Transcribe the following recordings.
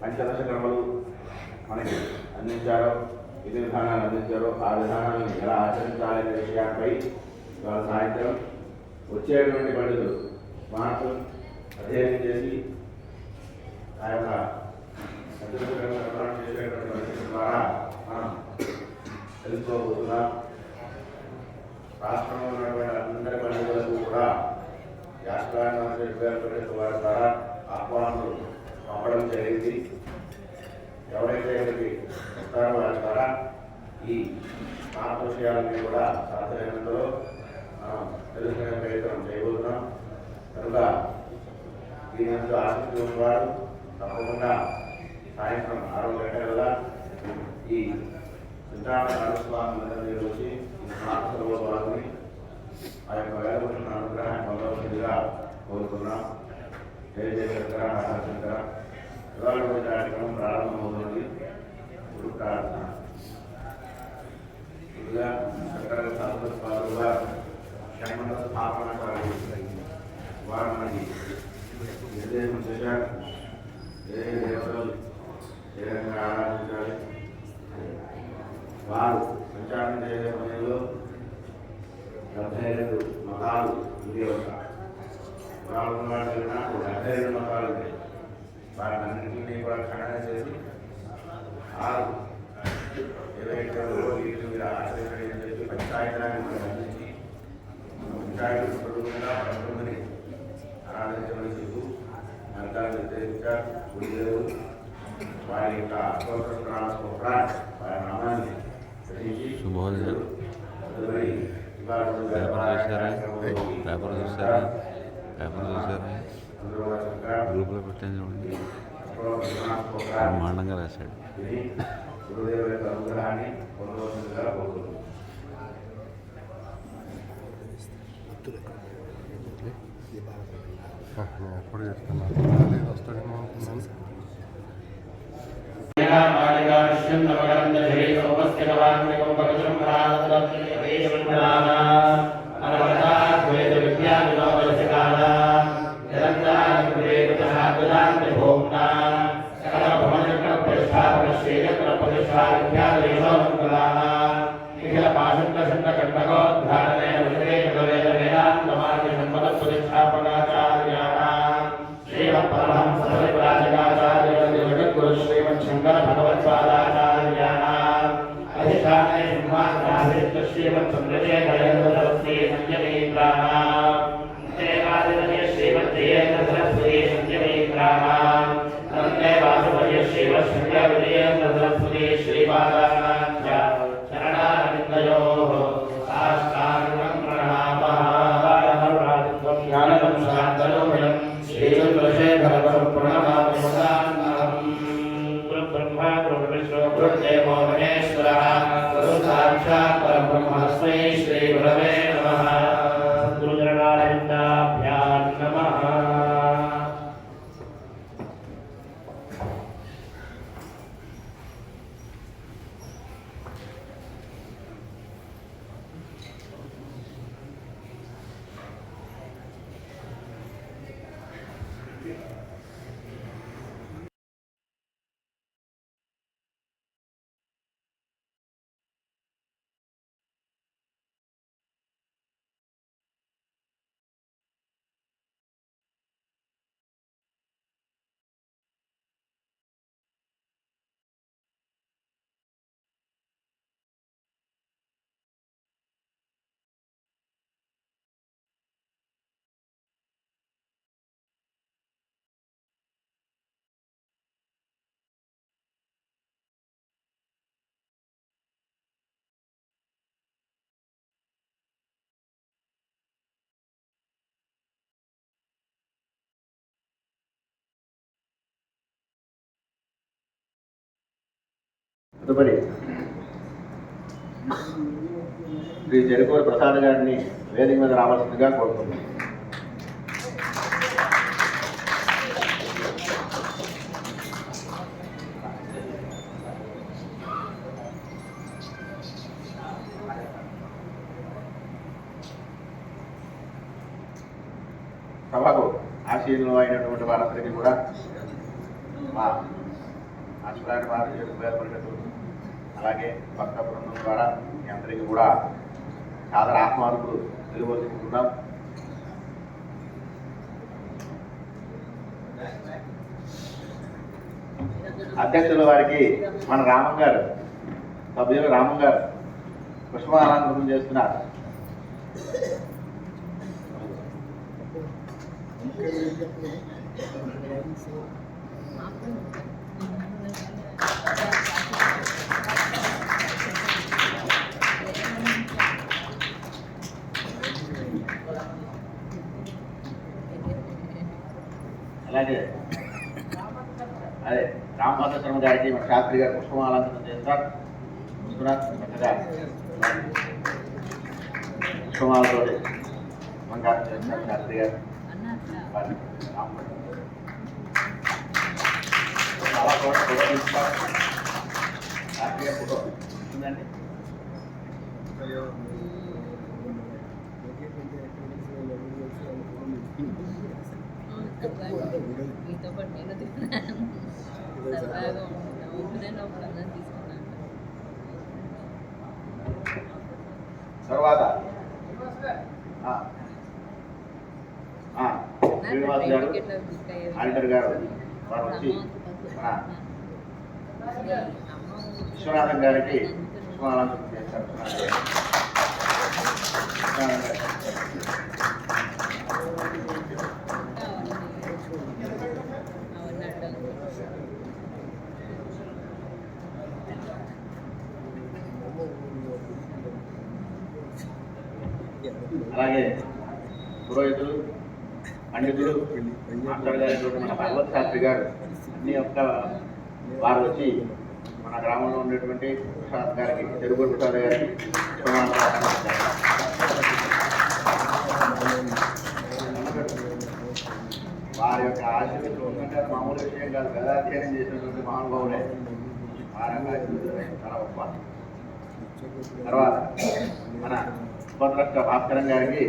పంచదశ కర్మలు మనకి అందించారో విధి విధానాలు అందించారో ఆ విధానాన్ని ఎలా ఆచరించాలనే విషయాలపై ఇవాళ సాయంత్రం వచ్చేటువంటి పండితులు మాటలు అధ్యయనం చేసి ఆ యొక్క పంచదశ కర్మలు నిర్వహణ చేసేటువంటి పరిస్థితి ద్వారా మనం తెలుసుకోబోతున్నాం. రాష్ట్రంలో ఉన్నటువంటి అందరి పండుగలకు కూడా వారి ద్వారా ఆహ్వానాలు పంపడం జరిగింది. ఎవరైతే ఇక్కడికి వస్తారో వారి ద్వారా ఈ పాత విషయాలన్నీ కూడా సాధ్యమైనంతలో తెలుసుకునే ప్రయత్నం చేయబోతున్నాం. కనుక దీని నుంచి ఆసక్తి ఉన్నవారు తప్పకుండా సాయంత్రం 6 గంటల ఈ చింతామణి స్వామి మందిరం వచ్చి ఈ స్వామిని ఆ యొక్క వేదపురుషుల అనుగ్రహాన్ని పొందవలసిందిగా కోరుతున్నాం. జయ జయ శంకర శంకర. ఇవాళ కార్యక్రమం ప్రారంభమవుతుంది. గురు ప్రార్థన. ముందుగా శంకర శాస్త్రపాదులుగా శంకర స్థాపన వారు మనకి నిర్దేశం చేశారు. ఏ దేవతలు ఏ విధంగా ఆరాధించాలి. వారు సంచారం చేసే సమయంలో 72 మతాలు ఉండేవారు. వాళ్ళు నాకు 72 మతాలు ఉంటాయి. వాటిన్నింటినీ కూడా ఖండన చేసి 6 ఏవైతే వీళ్ళు ఆచరించండి అని చెప్పి పంచాయతీరాన్ని మనకు అందించి పంచాయతీ ప్రముఖంగా 19ని ఆరాధించమని చెప్పు మార్గాలు నిర్దేశించారు. గురుదేవులు వారి యొక్క అష్టోత్తర వారి నామాన్ని గ్రహించి తదుపరి గ్రూప్లో పెట్టాను చూడండి. బ్రహ్మాండంగా రాశాడు. గురుదేవుల యొక్క అనుగ్రహాన్ని పొందవలసిందిగా కోరుతున్నాను. ఎప్పుడు చేస్తున్నాను వస్తాడేమో అనుకున్నాను. తదుపరి శ్రీ చెరుకూరు ప్రసాద్ గారిని వేదిక మీద రావాల్సిందిగా కోరుతున్నాను. సభకు ఆశీనులు అయినటువంటి వారందరికీ కూడా మా అశ్వరాయణ భారతీయ పరిషత్తు అలాగే భక్త బృందం ద్వారా మీ అందరికీ కూడా సాదర ఆహ్వానాలు తెలియవలసుకుంటున్నాం. అధ్యక్షుల వారికి మన రామం గారు, సభ్యులు రామం గారు పుష్పాలంకరణ చేస్తున్నారు. అలాగే అదే రామభద్ర శర్మ గారికి మన శాస్త్రి గారు పుష్పమాలంకరణ చేస్తారు. చక్కగా పుష్పమాలతో మంగారు చేస్తారు శాస్త్రి గారు. చాలా ఫోటో తీసుకోవాలి. శాస్త్రి గారు ఫోటో ఉందండి. మీతో పాటు నేను తీసుకున్నాను. తర్వాత శ్రీనివాస్ గారు ఆడిటర్ గారు వారు వచ్చి విశ్వనాథం గారికి పుష్పాలంకరణ చేస్తారు. అలాగే పురోహితులు, పండితులు మాట్లాడగలిగినటువంటి మన భగవత్ శాస్త్రి గారు అన్ని యొక్క వారు వచ్చి మన గ్రామంలో ఉండేటువంటి ప్రసాద్ గారికి, చెరుకూరు ప్రసాద్ గారికి వారి యొక్క ఆశీర్వచనం ఎందుకంటే మామూలు విషయం కాదు కదా, అధ్యయనం చేసినటువంటి మహానుభావులే. వారి యొక్క ఆశీర్వచనం చాలా గొప్ప. తర్వాత మన ఉపద్రష్ట భాస్కరం గారికి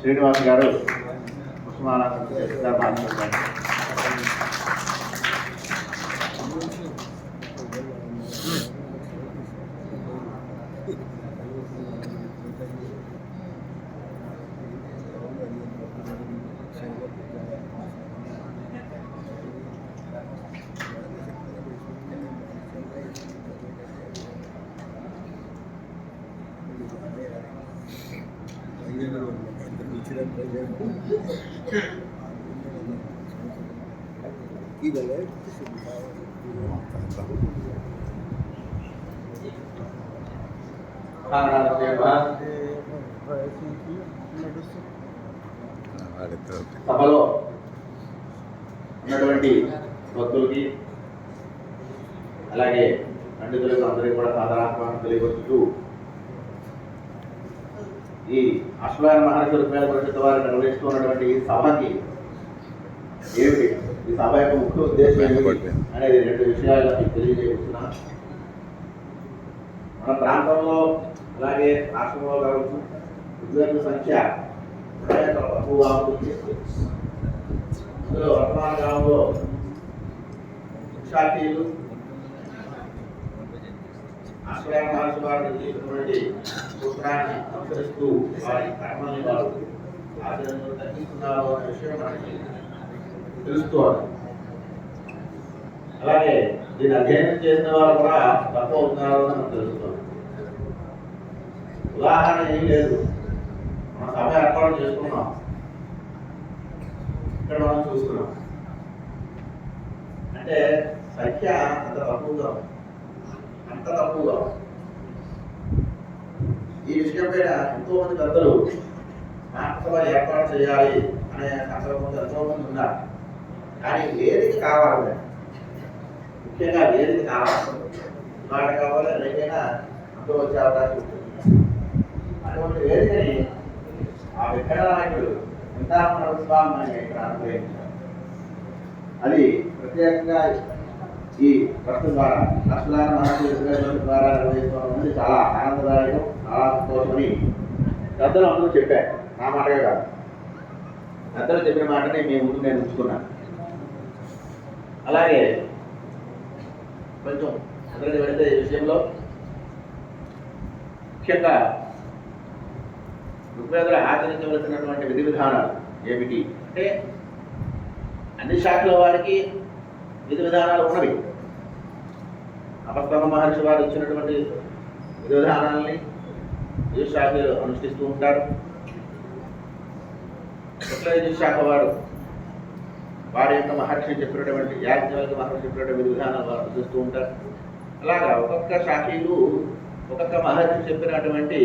శ్రీనివాస్ గారు పుష్పమాలంకరణ చేస్తారు. భాస్కర్ గారు సభలో ఉన్నటువంటి భక్తులకి అలాగే పండితులకు అందరికీ కూడా సాధారణ తెలియవచ్చు. ఈ అశ్వరాయణ మహర్షి రుక్మిణీ పరిషత్ వారు నిర్వహిస్తున్నటువంటి ఈ సభకి ఏమిటి, ఈ సభ యొక్క ముఖ్య ఉద్దేశం ఏమిటి అనేది రెండు విషయాలు మీకు తెలియజేస్తున్నాను. మన ప్రాంతంలో అలాగే రాష్ట్రంలో కావచ్చు విద్యార్థుల సంఖ్య తక్కువగా ఉంటుంది. ఇందులో వర్తమాన కాలంలో శిక్షార్థులు అశ్వరాయణ మహర్షి వారు చేసినటువంటి సూత్రాన్ని అనుసరిస్తూ వారి కర్మల్ని వారు ఆచరణలో తగ్గిస్తున్నారు అనే విషయం మనకి తెలుసుకోవాలి. అలాగే దీన్ని అధ్యయనం చేసిన వారు కూడా తక్కువ అవుతున్నారు అని మనం తెలుసుకోవాలి. ఉదాహరణ ఏం లేదు, మన సభ ఏర్పాటు చేసుకున్నాం, ఇక్కడ మనం చూస్తున్నాం అంటే సంఖ్య అంత తక్కువగా ఈ విషయం పైన ఎంతో మంది పెద్దలు మహాసభ ఏర్పాటు చేయాలి అనే సంకల్పంతో ఎంతో మంది ఉన్నారు. కానీ వేదిక కావాలి, ముఖ్యంగా వేదిక కావాలి. మాట కావాలి, రేపైనా అంటూ వచ్చే అవకాశం ఉంటుంది. అటువంటి వేదికని ఆ విగ్రహ నాయకుడు చింతామణ స్వామి ఇక్కడ అనుగ్రహించారు. అది ప్రత్యేకంగా ఈ ట్రస్ట్ ద్వారా లక్షలాది మహర్షి ద్వారా నిర్వహించడం అనేది చాలా ఆనందదాయకం, చాలా సంతోషమని పెద్దలు అందరూ చెప్పారు. నా మాటగా కాదు, పెద్దలు చెప్పిన మాటని మీ ముందు నేను ఉంచుకున్నాను. అలాగే కొంచెం అందరికీ వెళితే ఈ విషయంలో ముఖ్యంగా ఋగ్వేదులు ఆచరించవలసినటువంటి విధి విధానాలు ఏమిటి అంటే, అన్ని శాఖల వారికి విధి విధానాలు ఉన్నవి. అపస్తమ మహర్షి వారు ఇచ్చినటువంటి విధి విధానాలని విధి శాఖలు అనుష్ఠిస్తూ ఉంటారు. విధి శాఖ వారు వారి యొక్క మహర్షి చెప్పినటువంటి యాజ్ఞవల్క్య మహర్షి చెప్పినటువంటి విధి విధానాలు వారు అనుష్ఠిస్తూ ఉంటారు. అలాగా ఒక్కొక్క శాఖలు ఒక్కొక్క మహర్షి చెప్పినటువంటి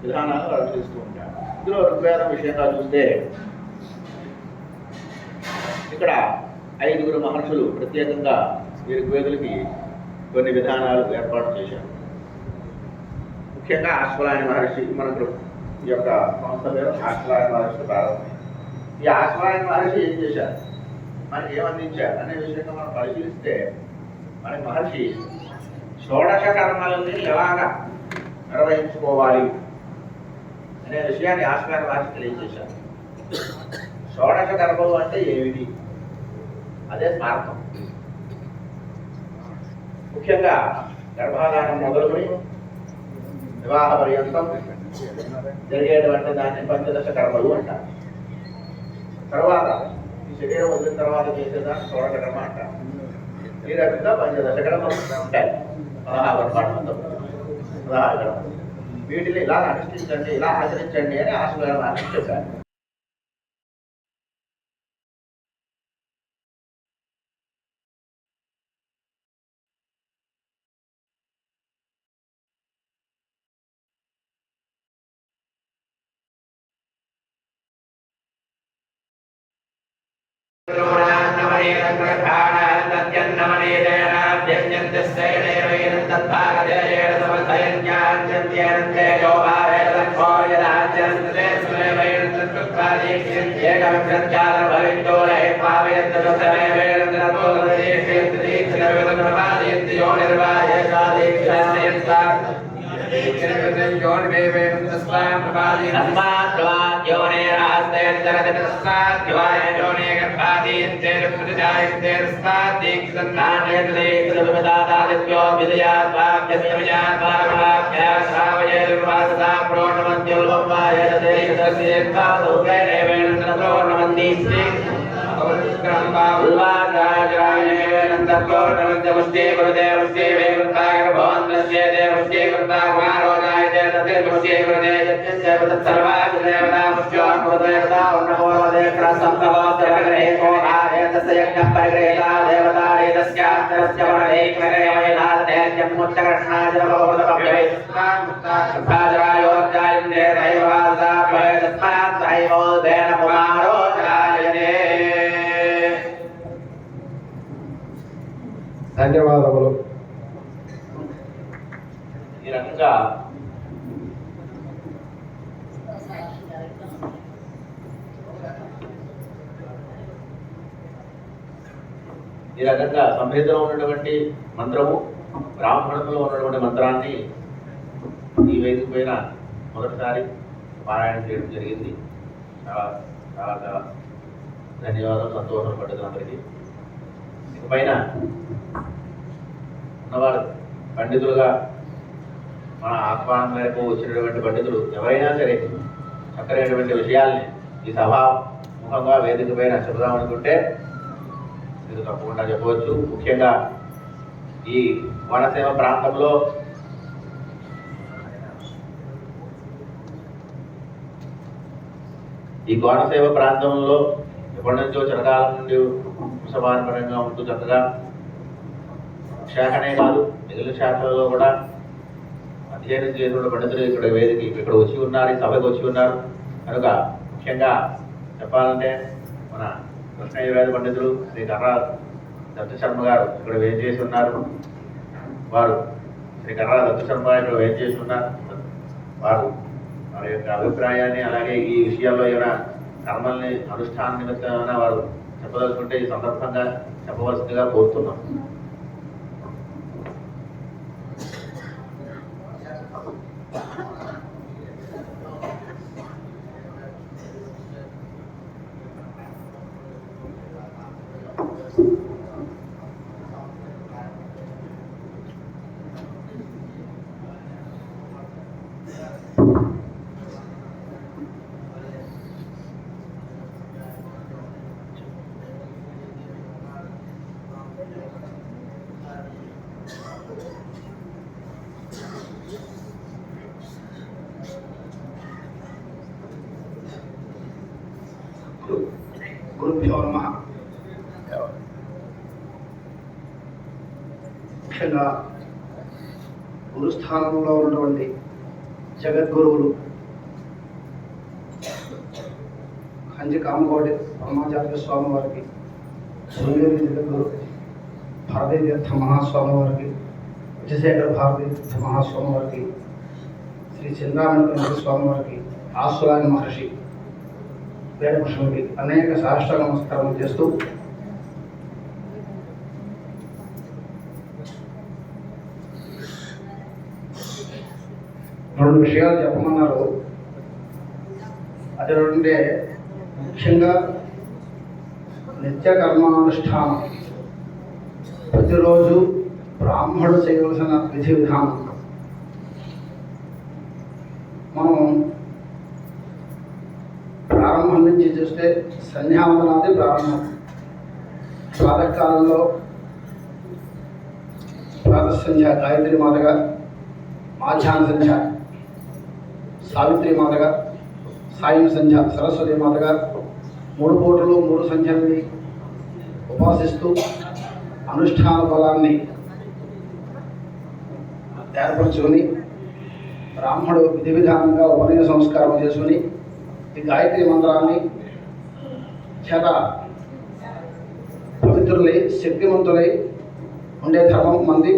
విధానాలు వారు అనుష్ఠిస్తూ ఉంటారు. ఇందులో ఋగ్వేదం విషయంగా చూస్తే ఇక్కడ 5 మహర్షులు ప్రత్యేకంగా ఈ ఋగ్వేదులకి కొన్ని విధానాలు ఏర్పాటు చేశారు. ముఖ్యంగా ఆశ్వలాయన మహర్షి, మనకు ఈ యొక్క సంస్థ పేరు ఆశ్వలాయన మహర్షి ప్రారంభం. ఈ ఆశ్వలాయన మహర్షి ఏం చేశారు, మనకి ఏమందించారు అనే విషయంగా మనం పరిశీలిస్తే, మన మహర్షి షోడశ కర్మలని ఎలాగా నిర్వహించుకోవాలి అనే విషయాన్ని ఆశ్వలాయన మహర్షి తెలియజేశారు. షోడశ కర్మలు అంటే ఏమిటి, అదే స్మార్థం. ముఖ్యంగా గర్భాధానం మొదలుకొని వివాహ పర్యంతం జరిగేటువంటి దాన్ని పంచదశ కర్మలు అంటారు. తర్వాత ఈ శరీరం వదిలిన తర్వాత చేసేదాన్ని షోడశ కర్మ అంటారు. ఈ రకంగా పంచదశ కర్మలు ఉంటాయి. 16 కర్మలు. వీటిని ఇలా అనుష్ఠించండి, ఇలా ఆచరించండి అని ఆశ్వలాయన మహర్షి చెప్పారు. ధన్యవాదములు. ఈ రకంగా సంహితలో ఉన్నటువంటి మంత్రము, బ్రాహ్మణంలో ఉన్నటువంటి మంత్రాన్ని ఈ వేదిక పైన మొదటిసారి పారాయణం చేయడం జరిగింది. చాలా చాలా చాలా ధన్యవాదాలు, సంతోషం పండితులందరికీ. ఇకపైన ఉన్నవారు పండితులుగా మన ఆహ్వానం మేరకు వచ్చినటువంటి పండితులు ఎవరైనా సరే చక్కనైనటువంటి విషయాల్ని ఈ సభాముఖంగా వేదిక పైన చెబుదామనుకుంటే ఇది తప్పకుండా చెప్పవచ్చు. ముఖ్యంగా ఈ కోనసీమ ప్రాంతంలో ఎప్పటి నుంచో చిరకాలం నుండి వంశపారంపర్యంగా ఉంటూ చక్కగా శాఖనే కాదు మిగిలిన శాఖలలో కూడా అధ్యయనం చేసిన పండితులు ఇక్కడ వేదిక ఇక్కడ వచ్చి ఉన్నారు, ఈ సభకు వచ్చి ఉన్నారు. కనుక ముఖ్యంగా చెప్పాలంటే మన కృష్ణయజుర్వేద పండితులు శ్రీ కర్రా దత్త శర్మ గారు ఇక్కడ వేయించేసి ఉన్నారు. వారు శ్రీ కర్రా దత్త శర్మ గారు ఇక్కడ వేయించేసి ఉన్నారు. వారు వారి యొక్క అభిప్రాయాన్ని అలాగే ఈ విషయాల్లో ఏమైనా కర్మల్ని అనుష్ఠాన నిమిత్తమైన వారు చెప్పదలుచుకుంటే ఈ సందర్భంగా చెప్పవలసిందిగా కోరుతున్నాం. గురుభ్యో నమః. ముఖ్యంగా గురుస్థానంలో ఉన్నటువంటి జగద్గురువులు కంచి కామకోటి పరమాచార్య స్వామి వారికి, శృంగేరి జగద్గురు భారతీ తీర్థ మహాస్వామి వారికి, విజయశేఖర భారతీ తీర్థ మహాస్వామి వారికి, శ్రీ చింతామణి స్వామి వారికి, ఆశ్వలాని మహర్షి వేదభూషణుడికి అనేక సాష్టాంగ నమస్కారం చేస్తూ రెండు విషయాలు చెప్పమన్నారు. అది రెండే. ముఖ్యంగా నిత్య కర్మానుష్ఠానం, ప్రతిరోజు బ్రాహ్మణుడు చేయవలసిన విధి విధానం. మనం ప్రారంభం నుంచి చూస్తే సంధ్యావందనాది ప్రారంభం. ప్రాతకాలంలో ప్రాతః సంధ్య గాయత్రి మాతగా, మాధ్యాహ్న సంధ్య సావిత్రి మాతగా, సాయం సంధ్య సరస్వతి మాతగా 3 పూటలు 3 సంధ్యల్ని ఉపాసిస్తూ అనుష్ఠాన బలాన్ని ఏర్పరచుకొని బ్రాహ్మణుడు విధి విధానంగా ఉపనయన సంస్కారం చేసుకుని ఈ గాయత్రి మంత్రాన్ని చేత పవిత్రులై శక్తివంతులై ఉండే ధర్మం మంది.